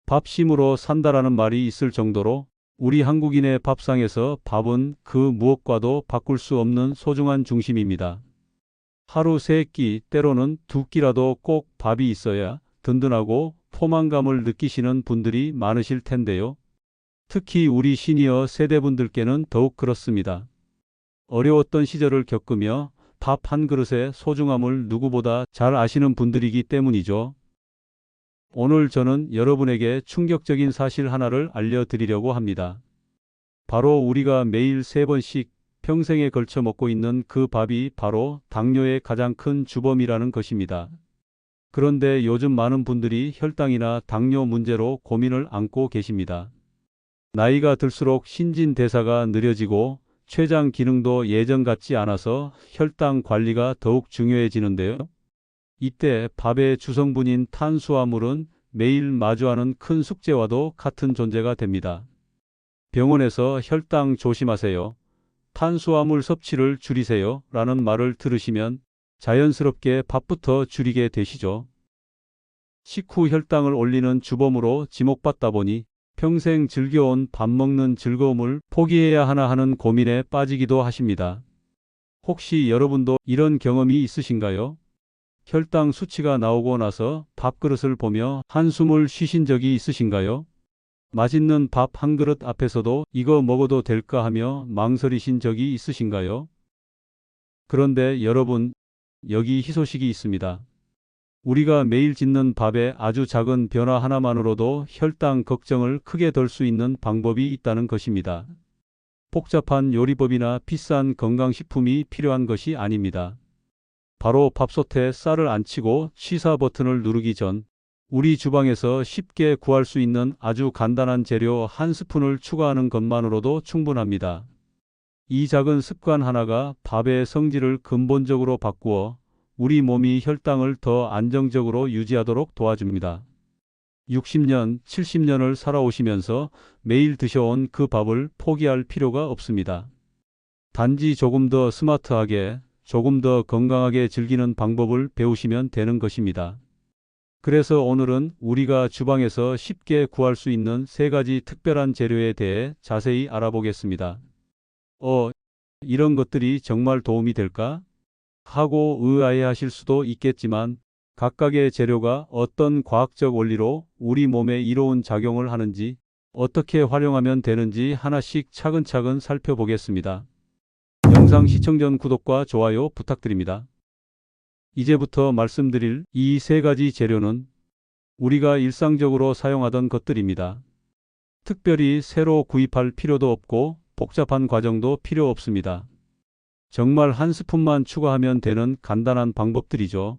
밥심으로 산다라는 말이 있을 정도로 우리 한국인의 밥상에서 밥은 그 무엇과도 바꿀 수 없는 소중한 중심입니다. 하루 3끼, 때로는 2끼라도 꼭 밥이 있어야 든든하고 포만감을 느끼시는 분들이 많으실 텐데요. 특히 우리 시니어 세대분들께는 더욱 그렇습니다. 어려웠던 시절을 겪으며 밥 한 그릇의 소중함을 누구보다 잘 아시는 분들이기 때문이죠. 오늘 저는 여러분에게 충격적인 사실 하나를 알려드리려고 합니다. 바로 우리가 매일 3번씩 평생에 걸쳐 먹고 있는 그 밥이 바로 당뇨의 가장 큰 주범이라는 것입니다. 그런데 요즘 많은 분들이 혈당이나 당뇨 문제로 고민을 안고 계십니다. 나이가 들수록 신진대사가 느려지고 췌장 기능도 예전 같지 않아서 혈당 관리가 더욱 중요해지는데요. 이때 밥의 주성분인 탄수화물은 매일 마주하는 큰 숙제와도 같은 존재가 됩니다. 병원에서 혈당 조심하세요, 탄수화물 섭취를 줄이세요 라는 말을 들으시면 자연스럽게 밥부터 줄이게 되시죠. 식후 혈당을 올리는 주범으로 지목받다 보니 평생 즐겨온 밥 먹는 즐거움을 포기해야 하나 하는 고민에 빠지기도 하십니다. 혹시 여러분도 이런 경험이 있으신가요? 혈당 수치가 나오고 나서 밥그릇을 보며 한숨을 쉬신 적이 있으신가요? 맛있는 밥 한 그릇 앞에서도 이거 먹어도 될까 하며 망설이신 적이 있으신가요? 그런데 여러분, 여기 희소식이 있습니다. 우리가 매일 짓는 밥의 아주 작은 변화 하나만으로도 혈당 걱정을 크게 덜 수 있는 방법이 있다는 것입니다. 복잡한 요리법이나 비싼 건강식품이 필요한 것이 아닙니다. 바로 밥솥에 쌀을 안 치고 시사 버튼을 누르기 전 우리 주방에서 쉽게 구할 수 있는 아주 간단한 재료 한 스푼을 추가하는 것만으로도 충분합니다. 이 작은 습관 하나가 밥의 성질을 근본적으로 바꾸어 우리 몸이 혈당을 더 안정적으로 유지하도록 도와줍니다. 60년, 70년을 살아오시면서 매일 드셔온 그 밥을 포기할 필요가 없습니다. 단지 조금 더 스마트하게, 조금 더 건강하게 즐기는 방법을 배우시면 되는 것입니다. 그래서 오늘은 우리가 주방에서 쉽게 구할 수 있는 3가지 특별한 재료에 대해 자세히 알아보겠습니다. 이런 것들이 정말 도움이 될까? 하고 의아해하실 수도 있겠지만 각각의 재료가 어떤 과학적 원리로 우리 몸에 이로운 작용을 하는지, 어떻게 활용하면 되는지 하나씩 차근차근 살펴보겠습니다. 영상 시청 전 구독과 좋아요 부탁드립니다. 이제부터 말씀드릴 이 3가지 재료는 우리가 일상적으로 사용하던 것들입니다. 특별히 새로 구입할 필요도 없고 복잡한 과정도 필요 없습니다. 정말 한 스푼만 추가하면 되는 간단한 방법들이죠.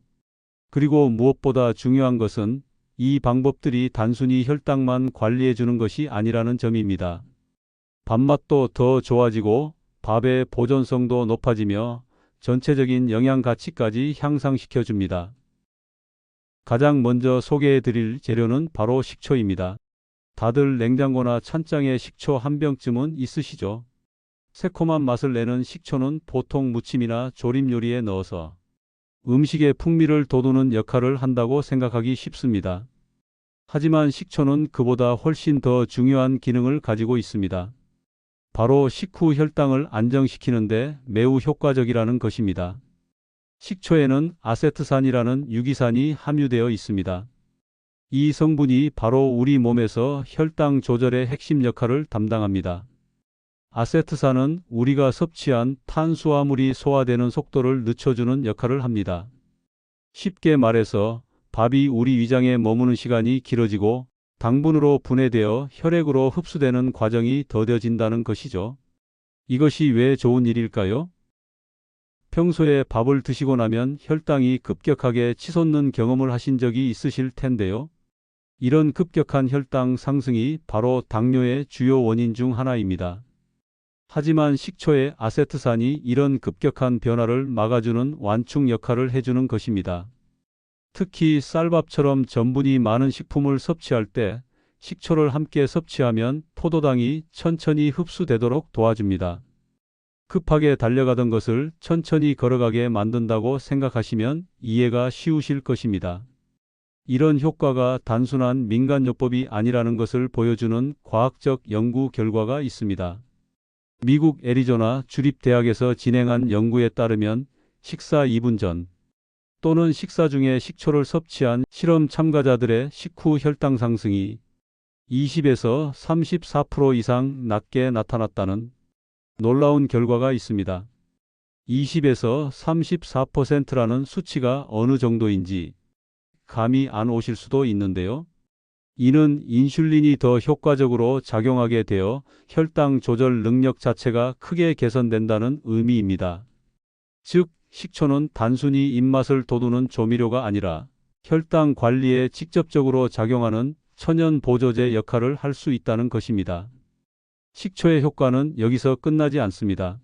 그리고 무엇보다 중요한 것은 이 방법들이 단순히 혈당만 관리해 주는 것이 아니라는 점입니다. 밥맛도 더 좋아지고 밥의 보존성도 높아지며 전체적인 영양 가치까지 향상시켜 줍니다. 가장 먼저 소개해 드릴 재료는 바로 식초입니다. 다들 냉장고나 찬장에 식초 한 병쯤은 있으시죠? 새콤한 맛을 내는 식초는 보통 무침이나 조림 요리에 넣어서 음식의 풍미를 돋우는 역할을 한다고 생각하기 쉽습니다. 하지만 식초는 그보다 훨씬 더 중요한 기능을 가지고 있습니다. 바로 식후 혈당을 안정시키는데 매우 효과적이라는 것입니다. 식초에는 아세트산이라는 유기산이 함유되어 있습니다. 이 성분이 바로 우리 몸에서 혈당 조절의 핵심 역할을 담당합니다. 아세트산은 우리가 섭취한 탄수화물이 소화되는 속도를 늦춰주는 역할을 합니다. 쉽게 말해서 밥이 우리 위장에 머무는 시간이 길어지고 당분으로 분해되어 혈액으로 흡수되는 과정이 더뎌진다는 것이죠. 이것이 왜 좋은 일일까요? 평소에 밥을 드시고 나면 혈당이 급격하게 치솟는 경험을 하신 적이 있으실 텐데요. 이런 급격한 혈당 상승이 바로 당뇨의 주요 원인 중 하나입니다. 하지만 식초의 아세트산이 이런 급격한 변화를 막아주는 완충 역할을 해주는 것입니다. 특히 쌀밥처럼 전분이 많은 식품을 섭취할 때 식초를 함께 섭취하면 포도당이 천천히 흡수되도록 도와줍니다. 급하게 달려가던 것을 천천히 걸어가게 만든다고 생각하시면 이해가 쉬우실 것입니다. 이런 효과가 단순한 민간요법이 아니라는 것을 보여주는 과학적 연구 결과가 있습니다. 미국 애리조나 주립대학에서 진행한 연구에 따르면 식사 2분 전 또는 식사 중에 식초를 섭취한 실험 참가자들의 식후 혈당 상승이 20에서 34% 이상 낮게 나타났다는 놀라운 결과가 있습니다. 20에서 34%라는 수치가 어느 정도인지 감이 안 오실 수도 있는데요. 이는 인슐린이 더 효과적으로 작용하게 되어 혈당 조절 능력 자체가 크게 개선된다는 의미입니다. 즉, 식초는 단순히 입맛을 돋우는 조미료가 아니라 혈당 관리에 직접적으로 작용하는 천연 보조제 역할을 할 수 있다는 것입니다. 식초의 효과는 여기서 끝나지 않습니다.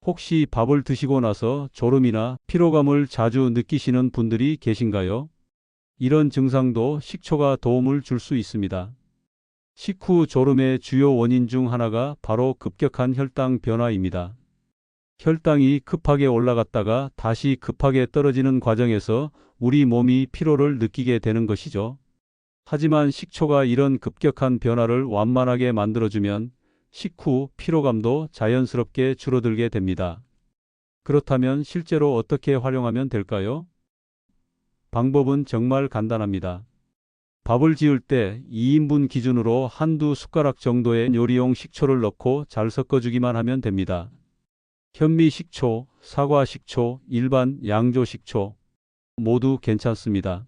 혹시 밥을 드시고 나서 졸음이나 피로감을 자주 느끼시는 분들이 계신가요? 이런 증상도 식초가 도움을 줄 수 있습니다. 식후 졸음의 주요 원인 중 하나가 바로 급격한 혈당 변화입니다. 혈당이 급하게 올라갔다가 다시 급하게 떨어지는 과정에서 우리 몸이 피로를 느끼게 되는 것이죠. 하지만 식초가 이런 급격한 변화를 완만하게 만들어주면 식후 피로감도 자연스럽게 줄어들게 됩니다. 그렇다면 실제로 어떻게 활용하면 될까요? 방법은 정말 간단합니다. 밥을 지을 때 2인분 기준으로 한두 숟가락 정도의 요리용 식초를 넣고 잘 섞어주기만 하면 됩니다. 현미식초, 사과식초, 일반 양조식초 모두 괜찮습니다.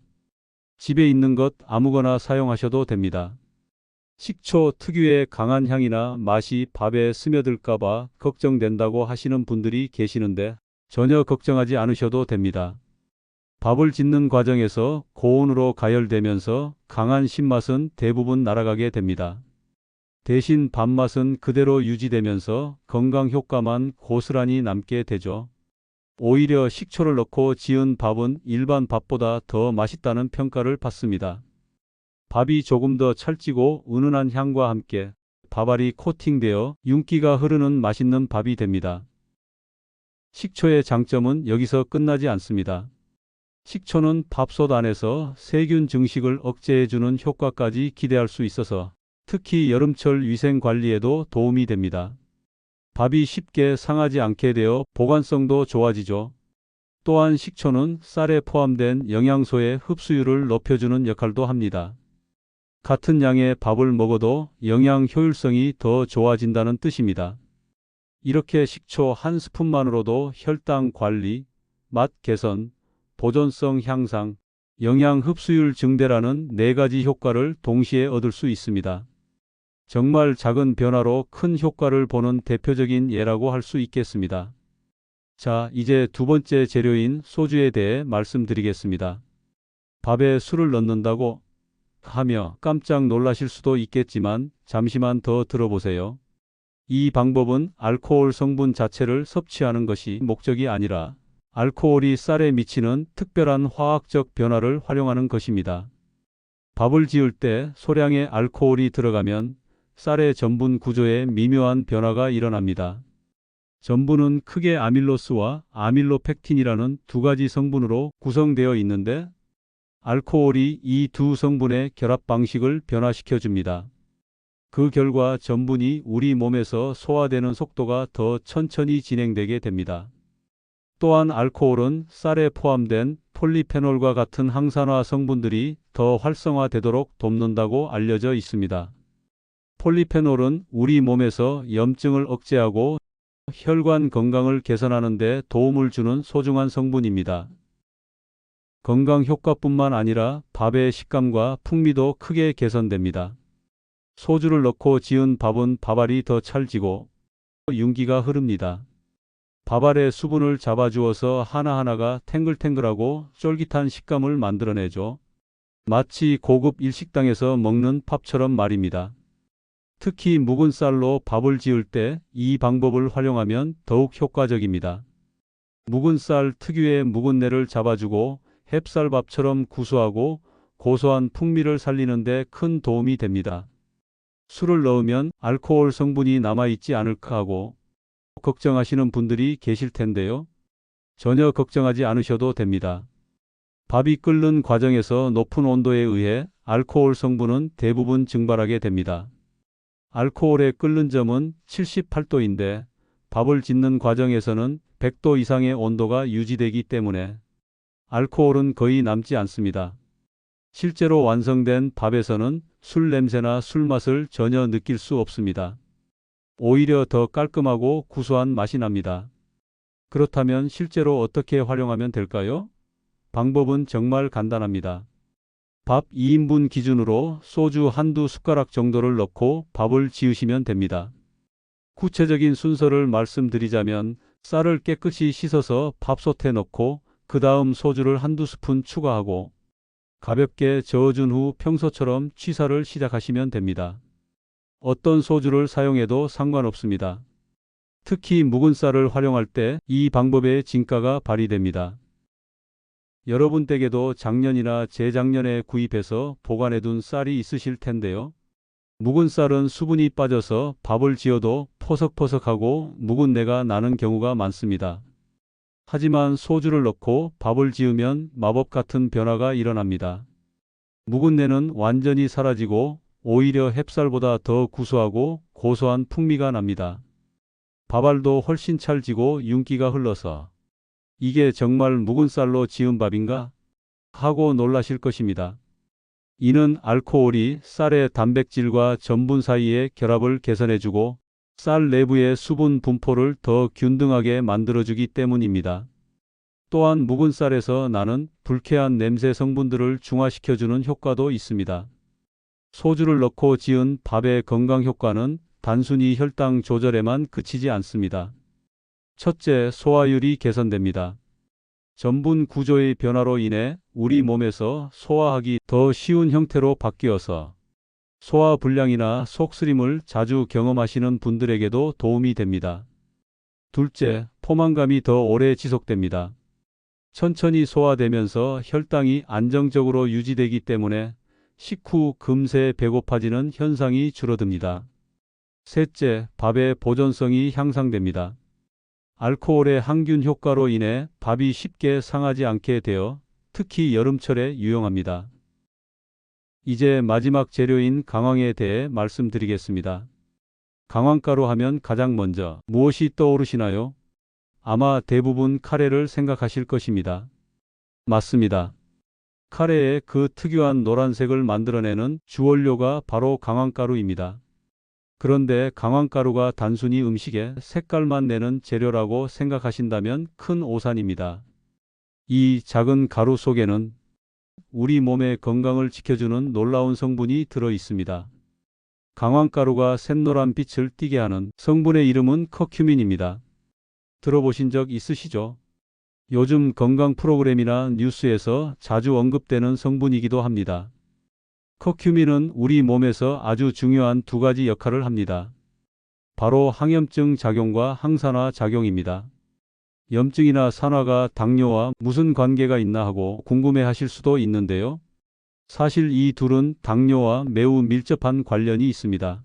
집에 있는 것 아무거나 사용하셔도 됩니다. 식초 특유의 강한 향이나 맛이 밥에 스며들까봐 걱정된다고 하시는 분들이 계시는데 전혀 걱정하지 않으셔도 됩니다. 밥을 짓는 과정에서 고온으로 가열되면서 강한 신맛은 대부분 날아가게 됩니다. 대신 밥맛은 그대로 유지되면서 건강 효과만 고스란히 남게 되죠. 오히려 식초를 넣고 지은 밥은 일반 밥보다 더 맛있다는 평가를 받습니다. 밥이 조금 더 찰지고 은은한 향과 함께 밥알이 코팅되어 윤기가 흐르는 맛있는 밥이 됩니다. 식초의 장점은 여기서 끝나지 않습니다. 식초는 밥솥 안에서 세균 증식을 억제해주는 효과까지 기대할 수 있어서 특히 여름철 위생 관리에도 도움이 됩니다. 밥이 쉽게 상하지 않게 되어 보관성도 좋아지죠. 또한 식초는 쌀에 포함된 영양소의 흡수율을 높여주는 역할도 합니다. 같은 양의 밥을 먹어도 영양 효율성이 더 좋아진다는 뜻입니다. 이렇게 식초 한 스푼만으로도 혈당 관리, 맛 개선, 보존성 향상, 영양 흡수율 증대라는 4가지 효과를 동시에 얻을 수 있습니다. 정말 작은 변화로 큰 효과를 보는 대표적인 예라고 할 수 있겠습니다. 자, 이제 두 번째 재료인 소주에 대해 말씀드리겠습니다. 밥에 술을 넣는다고 하며 깜짝 놀라실 수도 있겠지만 잠시만 더 들어보세요. 이 방법은 알코올 성분 자체를 섭취하는 것이 목적이 아니라 알코올이 쌀에 미치는 특별한 화학적 변화를 활용하는 것입니다. 밥을 지을 때 소량의 알코올이 들어가면 쌀의 전분 구조에 미묘한 변화가 일어납니다. 전분은 크게 아밀로스와 아밀로펙틴이라는 2가지 성분으로 구성되어 있는데 알코올이 이 두 성분의 결합 방식을 변화시켜 줍니다. 그 결과 전분이 우리 몸에서 소화되는 속도가 더 천천히 진행되게 됩니다. 또한 알코올은 쌀에 포함된 폴리페놀과 같은 항산화 성분들이 더 활성화되도록 돕는다고 알려져 있습니다. 폴리페놀은 우리 몸에서 염증을 억제하고 혈관 건강을 개선하는 데 도움을 주는 소중한 성분입니다. 건강 효과뿐만 아니라 밥의 식감과 풍미도 크게 개선됩니다. 소주를 넣고 지은 밥은 밥알이 더 찰지고 윤기가 흐릅니다. 밥알의 수분을 잡아주어서 하나하나가 탱글탱글하고 쫄깃한 식감을 만들어내죠. 마치 고급 일식당에서 먹는 팝처럼 말입니다. 특히 묵은 쌀로 밥을 지을 때 이 방법을 활용하면 더욱 효과적입니다. 묵은 쌀 특유의 묵은내를 잡아주고 햅쌀밥처럼 구수하고 고소한 풍미를 살리는 데 큰 도움이 됩니다. 술을 넣으면 알코올 성분이 남아있지 않을까 하고 걱정하시는 분들이 계실 텐데요. 전혀 걱정하지 않으셔도 됩니다. 밥이 끓는 과정에서 높은 온도에 의해 알코올 성분은 대부분 증발하게 됩니다. 알코올의 끓는 점은 78도인데 밥을 짓는 과정에서는 100도 이상의 온도가 유지되기 때문에 알코올은 거의 남지 않습니다. 실제로 완성된 밥에서는 술 냄새나 술 맛을 전혀 느낄 수 없습니다. 오히려 더 깔끔하고 구수한 맛이 납니다. 그렇다면 실제로 어떻게 활용하면 될까요? 방법은 정말 간단합니다. 밥 2인분 기준으로 소주 한두 숟가락 정도를 넣고 밥을 지으시면 됩니다. 구체적인 순서를 말씀드리자면 쌀을 깨끗이 씻어서 밥솥에 넣고 그 다음 소주를 한두 스푼 추가하고 가볍게 저어준 후 평소처럼 취사를 시작하시면 됩니다. 어떤 소주를 사용해도 상관없습니다. 특히 묵은 쌀을 활용할 때 이 방법의 진가가 발휘됩니다. 여러분 댁에도 작년이나 재작년에 구입해서 보관해둔 쌀이 있으실 텐데요. 묵은 쌀은 수분이 빠져서 밥을 지어도 포석포석하고 묵은 내가 나는 경우가 많습니다. 하지만 소주를 넣고 밥을 지으면 마법 같은 변화가 일어납니다. 묵은 내는 완전히 사라지고 오히려 햅쌀보다 더 구수하고 고소한 풍미가 납니다. 밥알도 훨씬 찰지고 윤기가 흘러서 이게 정말 묵은 쌀로 지은 밥인가? 하고 놀라실 것입니다. 이는 알코올이 쌀의 단백질과 전분 사이의 결합을 개선해주고 쌀 내부의 수분 분포를 더 균등하게 만들어주기 때문입니다. 또한 묵은 쌀에서 나는 불쾌한 냄새 성분들을 중화시켜주는 효과도 있습니다. 소주를 넣고 지은 밥의 건강 효과는 단순히 혈당 조절에만 그치지 않습니다. 첫째, 소화율이 개선됩니다. 전분 구조의 변화로 인해 우리 몸에서 소화하기 더 쉬운 형태로 바뀌어서 소화 불량이나 속쓰림을 자주 경험하시는 분들에게도 도움이 됩니다. 둘째, 포만감이 더 오래 지속됩니다. 천천히 소화되면서 혈당이 안정적으로 유지되기 때문에 식후 금세 배고파지는 현상이 줄어듭니다. 셋째, 밥의 보존성이 향상됩니다. 알코올의 항균 효과로 인해 밥이 쉽게 상하지 않게 되어 특히 여름철에 유용합니다. 이제 마지막 재료인 강황에 대해 말씀드리겠습니다. 강황가루 하면 가장 먼저 무엇이 떠오르시나요? 아마 대부분 카레를 생각하실 것입니다. 맞습니다. 카레의 그 특유한 노란색을 만들어내는 주원료가 바로 강황가루입니다. 그런데 강황가루가 단순히 음식에 색깔만 내는 재료라고 생각하신다면 큰 오산입니다. 이 작은 가루 속에는 우리 몸의 건강을 지켜주는 놀라운 성분이 들어 있습니다. 강황가루가 샛노란 빛을 띠게 하는 성분의 이름은 커큐민입니다. 들어보신 적 있으시죠? 요즘 건강 프로그램이나 뉴스에서 자주 언급되는 성분이기도 합니다. 커큐민은 우리 몸에서 아주 중요한 두 가지 역할을 합니다. 바로 항염증 작용과 항산화 작용입니다. 염증이나 산화가 당뇨와 무슨 관계가 있나 하고 궁금해 하실 수도 있는데요. 사실 이 둘은 당뇨와 매우 밀접한 관련이 있습니다.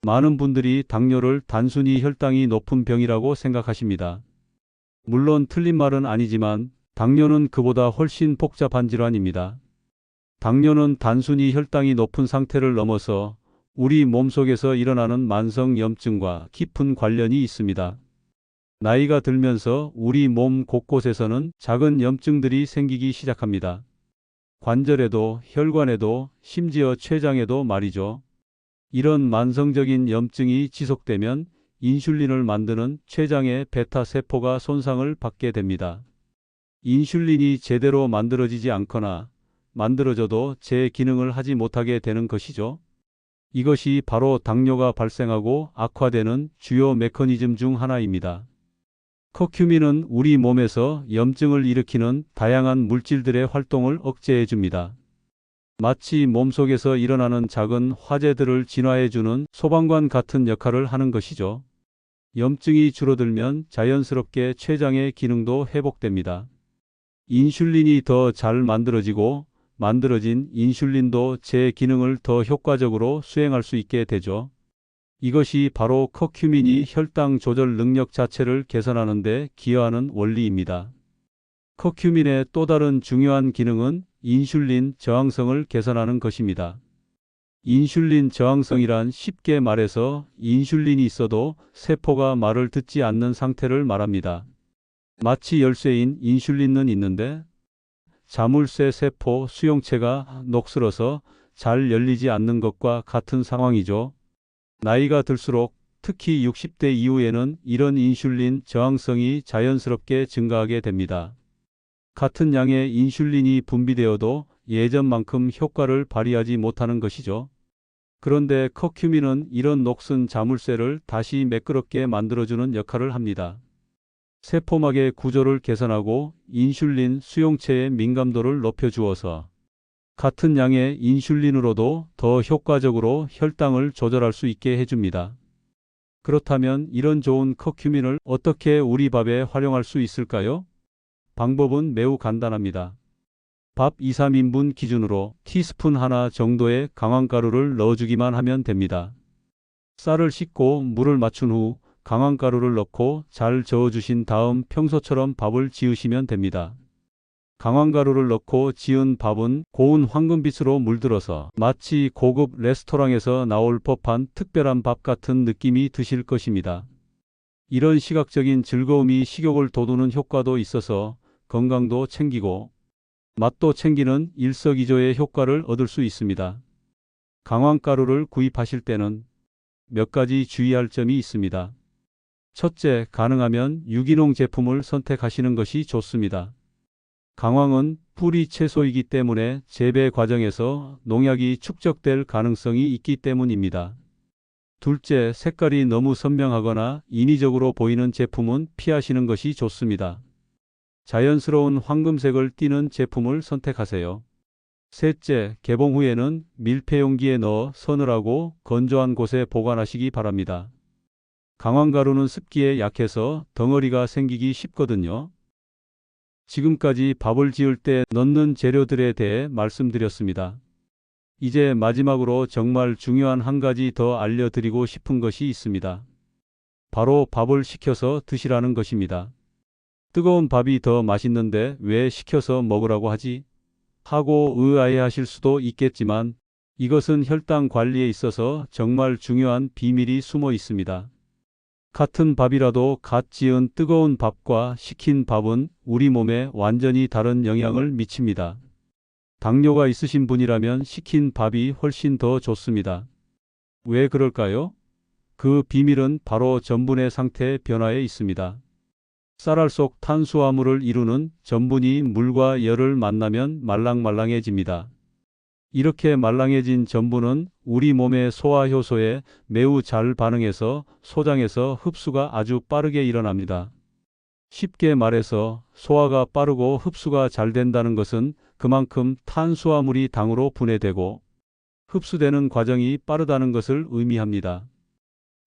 많은 분들이 당뇨를 단순히 혈당이 높은 병이라고 생각하십니다. 물론 틀린 말은 아니지만 당뇨는 그보다 훨씬 복잡한 질환입니다. 당뇨는 단순히 혈당이 높은 상태를 넘어서 우리 몸속에서 일어나는 만성 염증과 깊은 관련이 있습니다. 나이가 들면서 우리 몸 곳곳에서는 작은 염증들이 생기기 시작합니다. 관절에도, 혈관에도, 심지어 췌장에도 말이죠. 이런 만성적인 염증이 지속되면 인슐린을 만드는 췌장의 베타 세포가 손상을 받게 됩니다. 인슐린이 제대로 만들어지지 않거나 만들어져도 제 기능을 하지 못하게 되는 것이죠. 이것이 바로 당뇨가 발생하고 악화되는 주요 메커니즘 중 하나입니다. 커큐민은 우리 몸에서 염증을 일으키는 다양한 물질들의 활동을 억제해 줍니다. 마치 몸속에서 일어나는 작은 화재들을 진화해 주는 소방관 같은 역할을 하는 것이죠. 염증이 줄어들면 자연스럽게 췌장의 기능도 회복됩니다. 인슐린이 더 잘 만들어지고 만들어진 인슐린도 제 기능을 더 효과적으로 수행할 수 있게 되죠. 이것이 바로 커큐민이 혈당 조절 능력 자체를 개선하는 데 기여하는 원리입니다. 커큐민의 또 다른 중요한 기능은 인슐린 저항성을 개선하는 것입니다. 인슐린 저항성이란 쉽게 말해서 인슐린이 있어도 세포가 말을 듣지 않는 상태를 말합니다. 마치 열쇠인 인슐린은 있는데 자물쇠 세포 수용체가 녹슬어서 잘 열리지 않는 것과 같은 상황이죠. 나이가 들수록 특히 60대 이후에는 이런 인슐린 저항성이 자연스럽게 증가하게 됩니다. 같은 양의 인슐린이 분비되어도 예전만큼 효과를 발휘하지 못하는 것이죠. 그런데 커큐민은 이런 녹슨 자물쇠를 다시 매끄럽게 만들어주는 역할을 합니다. 세포막의 구조를 개선하고 인슐린 수용체의 민감도를 높여주어서 같은 양의 인슐린으로도 더 효과적으로 혈당을 조절할 수 있게 해줍니다. 그렇다면 이런 좋은 커큐민을 어떻게 우리 밥에 활용할 수 있을까요? 방법은 매우 간단합니다. 밥 2~3인분 기준으로 티스푼 하나 정도의 강황가루를 넣어주기만 하면 됩니다. 쌀을 씻고 물을 맞춘 후 강황가루를 넣고 잘 저어주신 다음 평소처럼 밥을 지으시면 됩니다. 강황가루를 넣고 지은 밥은 고운 황금빛으로 물들어서 마치 고급 레스토랑에서 나올 법한 특별한 밥 같은 느낌이 드실 것입니다. 이런 시각적인 즐거움이 식욕을 돋우는 효과도 있어서 건강도 챙기고 맛도 챙기는 일석이조의 효과를 얻을 수 있습니다. 강황가루를 구입하실 때는 몇 가지 주의할 점이 있습니다. 첫째, 가능하면 유기농 제품을 선택하시는 것이 좋습니다. 강황은 뿌리 채소이기 때문에 재배 과정에서 농약이 축적될 가능성이 있기 때문입니다. 둘째, 색깔이 너무 선명하거나 인위적으로 보이는 제품은 피하시는 것이 좋습니다. 자연스러운 황금색을 띠는 제품을 선택하세요. 셋째, 개봉 후에는 밀폐용기에 넣어 서늘하고 건조한 곳에 보관하시기 바랍니다. 강황가루는 습기에 약해서 덩어리가 생기기 쉽거든요. 지금까지 밥을 지을 때 넣는 재료들에 대해 말씀드렸습니다. 이제 마지막으로 정말 중요한 한 가지 더 알려드리고 싶은 것이 있습니다. 바로 밥을 식혀서 드시라는 것입니다. 뜨거운 밥이 더 맛있는데 왜 식혀서 먹으라고 하지? 하고 의아해하실 수도 있겠지만 이것은 혈당 관리에 있어서 정말 중요한 비밀이 숨어 있습니다. 같은 밥이라도 갓 지은 뜨거운 밥과 식힌 밥은 우리 몸에 완전히 다른 영향을 미칩니다. 당뇨가 있으신 분이라면 식힌 밥이 훨씬 더 좋습니다. 왜 그럴까요? 그 비밀은 바로 전분의 상태 변화에 있습니다. 쌀알 속 탄수화물을 이루는 전분이 물과 열을 만나면 말랑말랑해집니다. 이렇게 말랑해진 전분은 우리 몸의 소화 효소에 매우 잘 반응해서 소장에서 흡수가 아주 빠르게 일어납니다. 쉽게 말해서 소화가 빠르고 흡수가 잘 된다는 것은 그만큼 탄수화물이 당으로 분해되고 흡수되는 과정이 빠르다는 것을 의미합니다.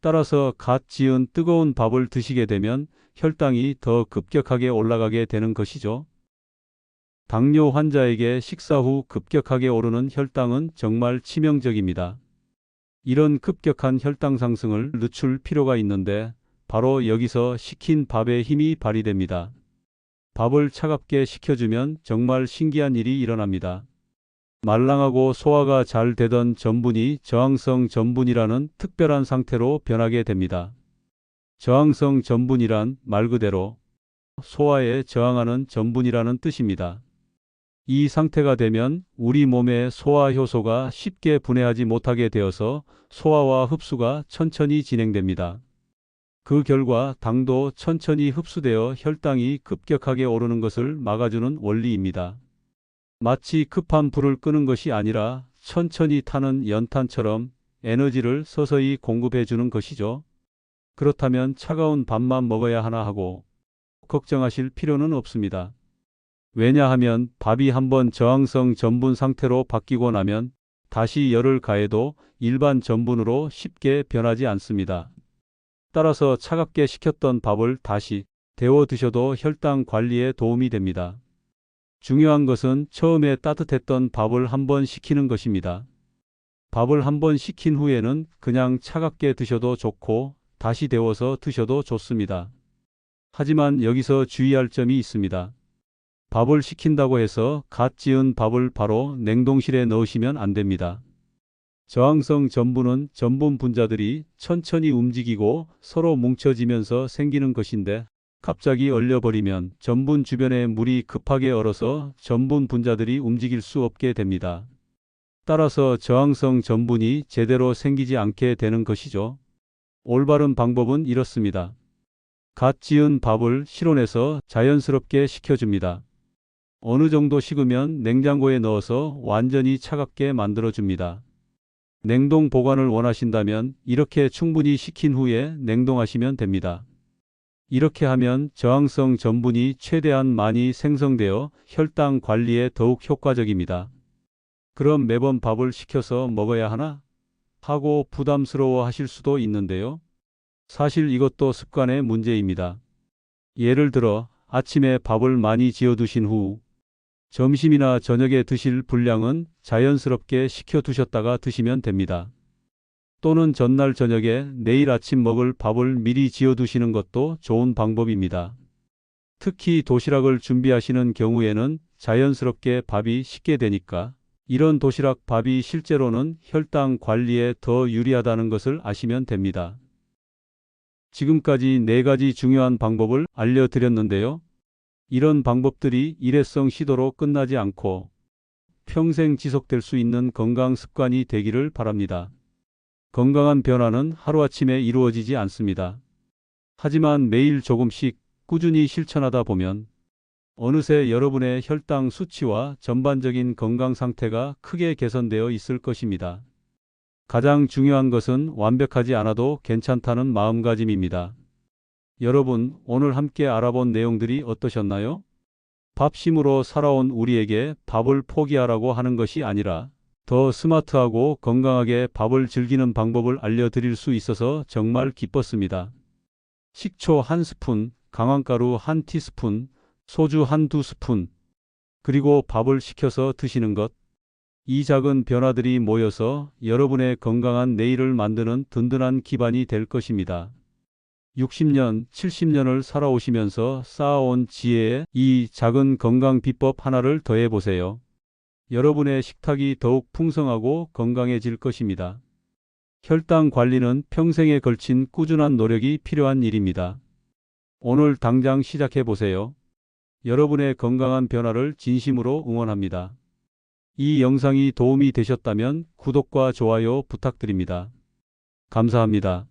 따라서 갓 지은 뜨거운 밥을 드시게 되면 혈당이 더 급격하게 올라가게 되는 것이죠. 당뇨 환자에게 식사 후 급격하게 오르는 혈당은 정말 치명적입니다. 이런 급격한 혈당 상승을 늦출 필요가 있는데 바로 여기서 식힌 밥의 힘이 발휘됩니다. 밥을 차갑게 식혀주면 정말 신기한 일이 일어납니다. 말랑하고 소화가 잘 되던 전분이 저항성 전분이라는 특별한 상태로 변하게 됩니다. 저항성 전분이란 말 그대로 소화에 저항하는 전분이라는 뜻입니다. 이 상태가 되면 우리 몸의 소화 효소가 쉽게 분해하지 못하게 되어서 소화와 흡수가 천천히 진행됩니다. 그 결과 당도 천천히 흡수되어 혈당이 급격하게 오르는 것을 막아주는 원리입니다. 마치 급한 불을 끄는 것이 아니라 천천히 타는 연탄처럼 에너지를 서서히 공급해 주는 것이죠. 그렇다면 차가운 밥만 먹어야 하나 하고 걱정하실 필요는 없습니다. 왜냐하면 밥이 한번 저항성 전분 상태로 바뀌고 나면 다시 열을 가해도 일반 전분으로 쉽게 변하지 않습니다. 따라서 차갑게 식혔던 밥을 다시 데워 드셔도 혈당 관리에 도움이 됩니다. 중요한 것은 처음에 따뜻했던 밥을 한번 식히는 것입니다. 밥을 한번 식힌 후에는 그냥 차갑게 드셔도 좋고 다시 데워서 드셔도 좋습니다. 하지만 여기서 주의할 점이 있습니다. 밥을 식힌다고 해서 갓 지은 밥을 바로 냉동실에 넣으시면 안 됩니다. 저항성 전분은 전분 분자들이 천천히 움직이고 서로 뭉쳐지면서 생기는 것인데 갑자기 얼려버리면 전분 주변에 물이 급하게 얼어서 전분 분자들이 움직일 수 없게 됩니다. 따라서 저항성 전분이 제대로 생기지 않게 되는 것이죠. 올바른 방법은 이렇습니다. 갓 지은 밥을 실온에서 자연스럽게 식혀줍니다. 어느 정도 식으면 냉장고에 넣어서 완전히 차갑게 만들어줍니다. 냉동 보관을 원하신다면 이렇게 충분히 식힌 후에 냉동하시면 됩니다. 이렇게 하면 저항성 전분이 최대한 많이 생성되어 혈당 관리에 더욱 효과적입니다. 그럼 매번 밥을 식혀서 먹어야 하나? 하고 부담스러워 하실 수도 있는데요. 사실 이것도 습관의 문제입니다. 예를 들어 아침에 밥을 많이 지어 두신 후 점심이나 저녁에 드실 분량은 자연스럽게 식혀 두셨다가 드시면 됩니다. 또는 전날 저녁에 내일 아침 먹을 밥을 미리 지어 두시는 것도 좋은 방법입니다. 특히 도시락을 준비하시는 경우에는 자연스럽게 밥이 식게 되니까 이런 도시락 밥이 실제로는 혈당 관리에 더 유리하다는 것을 아시면 됩니다. 지금까지 4가지 중요한 방법을 알려드렸는데요. 이런 방법들이 일회성 시도로 끝나지 않고 평생 지속될 수 있는 건강 습관이 되기를 바랍니다. 건강한 변화는 하루아침에 이루어지지 않습니다. 하지만 매일 조금씩 꾸준히 실천하다 보면 어느새 여러분의 혈당 수치와 전반적인 건강 상태가 크게 개선되어 있을 것입니다. 가장 중요한 것은 완벽하지 않아도 괜찮다는 마음가짐입니다. 여러분, 오늘 함께 알아본 내용들이 어떠셨나요? 밥심으로 살아온 우리에게 밥을 포기하라고 하는 것이 아니라 더 스마트하고 건강하게 밥을 즐기는 방법을 알려드릴 수 있어서 정말 기뻤습니다. 식초 1스푼, 강황가루 1티스푼, 소주 1~2스푼, 그리고 밥을 식혀서 드시는 것. 이 작은 변화들이 모여서 여러분의 건강한 내일을 만드는 든든한 기반이 될 것입니다. 60년, 70년을 살아오시면서 쌓아온 지혜에 이 작은 건강 비법 하나를 더해 보세요. 여러분의 식탁이 더욱 풍성하고 건강해질 것입니다. 혈당 관리는 평생에 걸친 꾸준한 노력이 필요한 일입니다. 오늘 당장 시작해 보세요. 여러분의 건강한 변화를 진심으로 응원합니다. 이 영상이 도움이 되셨다면 구독과 좋아요 부탁드립니다. 감사합니다.